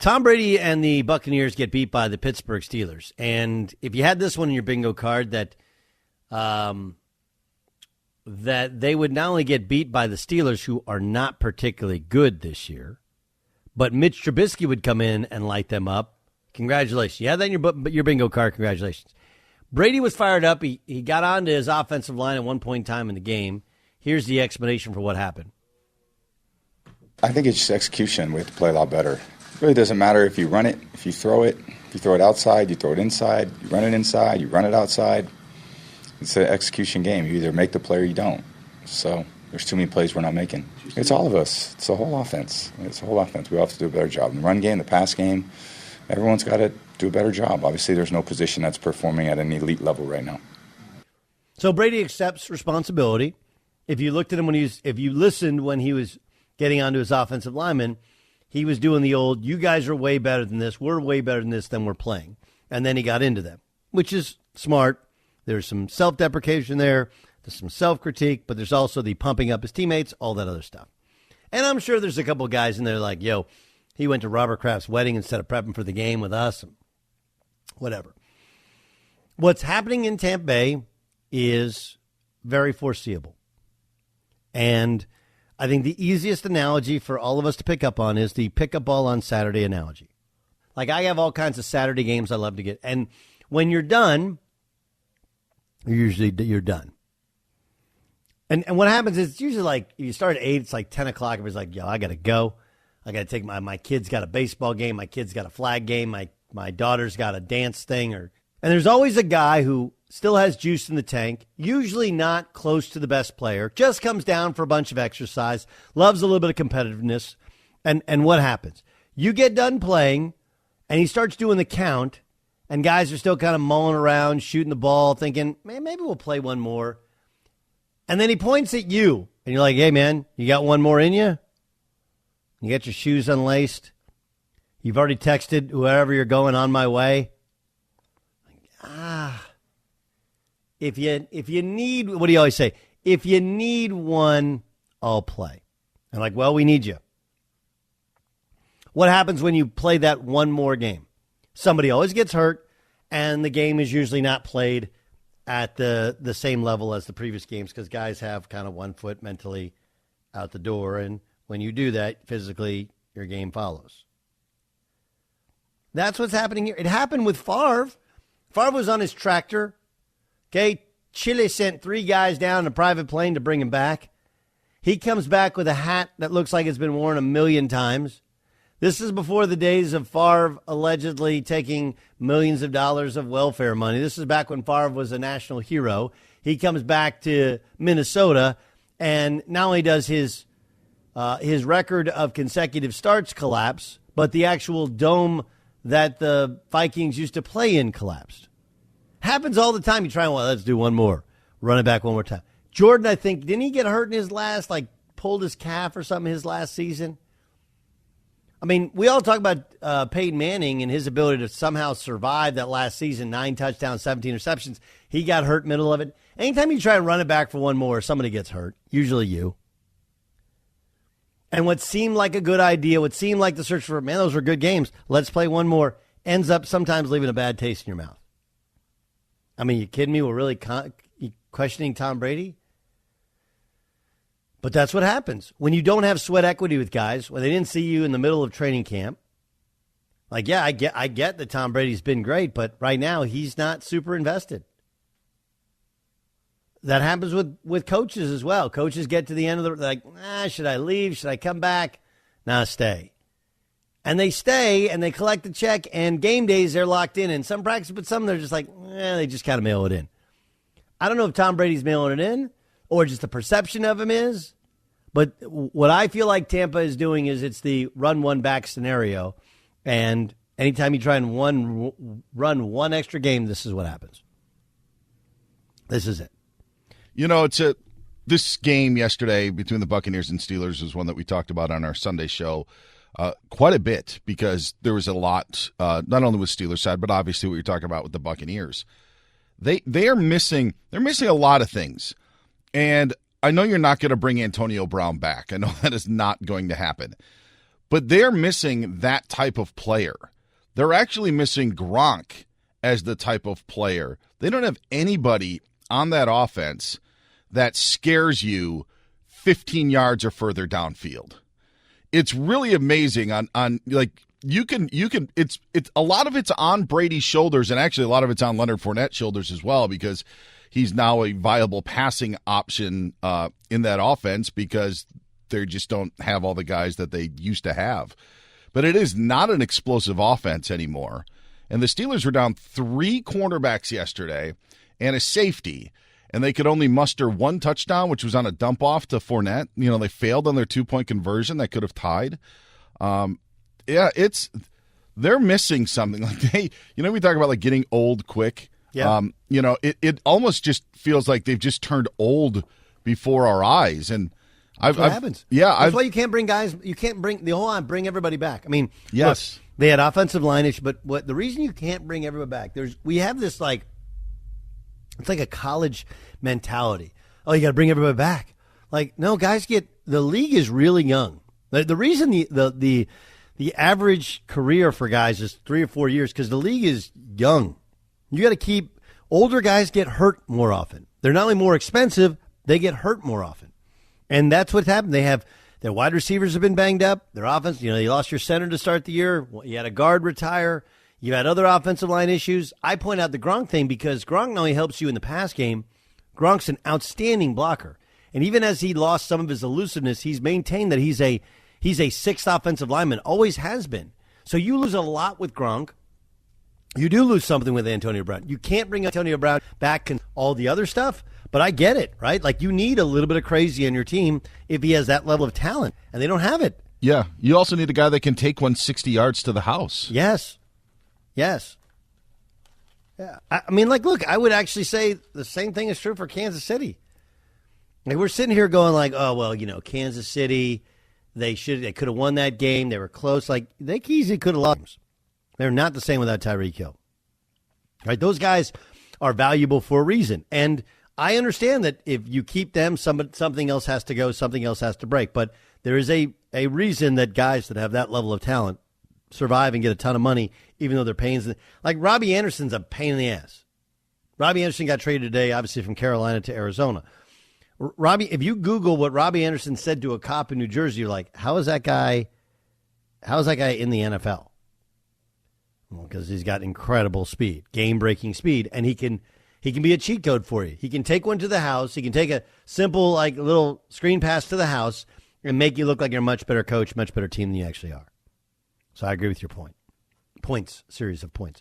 Tom Brady and the Buccaneers get beat by the Pittsburgh Steelers. And if you had this one in your bingo card, that they would not only get beat by the Steelers, who are not particularly good this year, but Mitch Trubisky would come in and light them up. Congratulations. You had that in your bingo card. Congratulations. Brady was fired up. He got onto his offensive line at one point in time in the game. Here's the explanation for what happened. I think it's just execution. We have to play a lot better. It really doesn't matter if you run it, if you throw it outside, you throw it inside, you run it inside, you run it outside. It's an execution game. You either make the play or you don't. So there's too many plays we're not making. It's all of us. It's the whole offense. We all have to do a better job. In the run game, the pass game, everyone's got to do a better job. Obviously, there's no position that's performing at an elite level right now. So Brady accepts responsibility. If you looked at him if you listened when he was getting onto his offensive lineman, he was doing the old, you guys are way better than this. We're way better than this than we're playing. And then he got into them, which is smart. There's some self-deprecation there. There's some self-critique, but there's also the pumping up his teammates, all that other stuff. And I'm sure there's a couple of guys in there like, yo, he went to Robert Kraft's wedding instead of prepping for the game with us. Whatever. What's happening in Tampa Bay is very foreseeable. And I think the easiest analogy for all of us to pick up on is the pick-up ball on Saturday analogy. Like, I have all kinds of Saturday games I love to get. And when you're done, you're done. And what happens is it's usually like, if you start at 8, it's like 10 o'clock. Everybody's like, yo, I got to go. I got to take my kid's got a baseball game. My kid's got a flag game. My daughter's got a dance thing. And there's always a guy who still has juice in the tank, usually not close to the best player, just comes down for a bunch of exercise, loves a little bit of competitiveness. And what happens? You get done playing, and he starts doing the count, and guys are still kind of mulling around, shooting the ball, thinking, man, maybe we'll play one more. And then he points at you, and you're like, hey, man, you got one more in you? You got your shoes unlaced? You've already texted wherever you're going, on my way? If you need, what do you always say? If you need one, I'll play. And like, well, we need you. What happens when you play that one more game? Somebody always gets hurt, and the game is usually not played at the same level as the previous games because guys have kind of one foot mentally out the door. And when you do that, physically, your game follows. That's what's happening here. It happened with Favre. Favre was on his tractor. Okay, Chile sent 3 guys down in a private plane to bring him back. He comes back with a hat that looks like it's been worn 1 million times. This is before the days of Favre allegedly taking millions of dollars of welfare money. This is back when Favre was a national hero. He comes back to Minnesota, and not only does his record of consecutive starts collapse, but the actual dome that the Vikings used to play in collapsed. Happens all the time. You try, well, let's do one more. Run it back one more time. Jordan, I think, didn't he get hurt in his last, pulled his calf or something his last season? I mean, we all talk about Peyton Manning and his ability to somehow survive that last season, 9 touchdowns, 17 receptions. He got hurt middle of it. Anytime you try and run it back for one more, somebody gets hurt, usually you. And what seemed like a good idea, what seemed like the search for, man, those were good games, let's play one more, ends up sometimes leaving a bad taste in your mouth. I mean, you kidding me? We're really questioning Tom Brady? But that's what happens. When you don't have sweat equity with guys, when they didn't see you in the middle of training camp, I get that Tom Brady's been great, but right now he's not super invested. That happens with coaches as well. Coaches get to the end of should I leave? Should I come back? Nah, stay. And they stay, and they collect the check, and game days, they're locked in. And some practice, but some they're just they just kind of mail it in. I don't know if Tom Brady's mailing it in or just the perception of him is. But what I feel like Tampa is doing is it's the run one back scenario. And anytime you try and run one extra game, this is what happens. This is it. You know, this game yesterday between the Buccaneers and Steelers is one that we talked about on our Sunday show quite a bit because there was a lot, not only with Steelers side, but obviously what you're talking about with the Buccaneers. They're missing a lot of things. And I know you're not going to bring Antonio Brown back. I know that is not going to happen. but they're missing that type of player. They're actually missing Gronk as the type of player. They don't have anybody on that offense that scares you 15 yards or further downfield. It's really amazing on like you can it's a lot of it's on Brady's shoulders, and actually a lot of it's on Leonard Fournette's shoulders as well, because he's now a viable passing option in that offense because they just don't have all the guys that they used to have. But it is not an explosive offense anymore. And the Steelers were down 3 cornerbacks yesterday and a safety, and they could only muster 1 touchdown, which was on a dump off to Fournette. You know, they failed on their 2-point conversion that could have tied. They're missing something. Like we talk about like getting old quick. Yeah. It almost just feels like they've just turned old before our eyes. And That's what happens. Yeah. That's why you can't bring guys, you can't bring the whole line, bring everybody back. I mean, yes. Look, they had offensive line issues, but the reason you can't bring everybody back, we have this like, it's like a college mentality. Oh, you got to bring everybody back. Like, no, guys the league is really young. The reason the average career for guys is 3 or 4 years, because the league is young. You got to keep older guys get hurt more often. They're not only more expensive, they get hurt more often. And that's what's happened. Their wide receivers have been banged up. Their offense, you lost your center to start the year. You had a guard retire. You had other offensive line issues. I point out the Gronk thing because Gronk not only helps you in the pass game, Gronk's an outstanding blocker. And even as he lost some of his elusiveness, he's maintained that he's a 6th offensive lineman, always has been. So you lose a lot with Gronk. You do lose something with Antonio Brown. You can't bring Antonio Brown back and all the other stuff, but I get it, right? Like, you need a little bit of crazy in your team if he has that level of talent, and they don't have it. Yeah. You also need a guy that can take 160 yards to the house. Yes. Yeah. I mean, like, look, I would actually say the same thing is true for Kansas City. Like, we're sitting here going like, oh, well, Kansas City, they could have won that game. They were close. Like, they easily could have lost. They're not the same without Tyreek Hill. Right? Those guys are valuable for a reason. And I understand that if you keep them, something else has to go, something else has to break. But there is a reason that guys that have that level of talent survive and get a ton of money, even though they're pains. Like, Robbie Anderson's a pain in the ass. Robbie Anderson got traded today, obviously, from Carolina to Arizona. If you Google what Robbie Anderson said to a cop in New Jersey, you're like, how is that guy in the NFL? Well, because he's got incredible speed, game-breaking speed, and he can be a cheat code for you. He can take one to the house. He can take a simple, like, little screen pass to the house and make you look like you're a much better coach, much better team than you actually are. So I agree with your point. Series of points.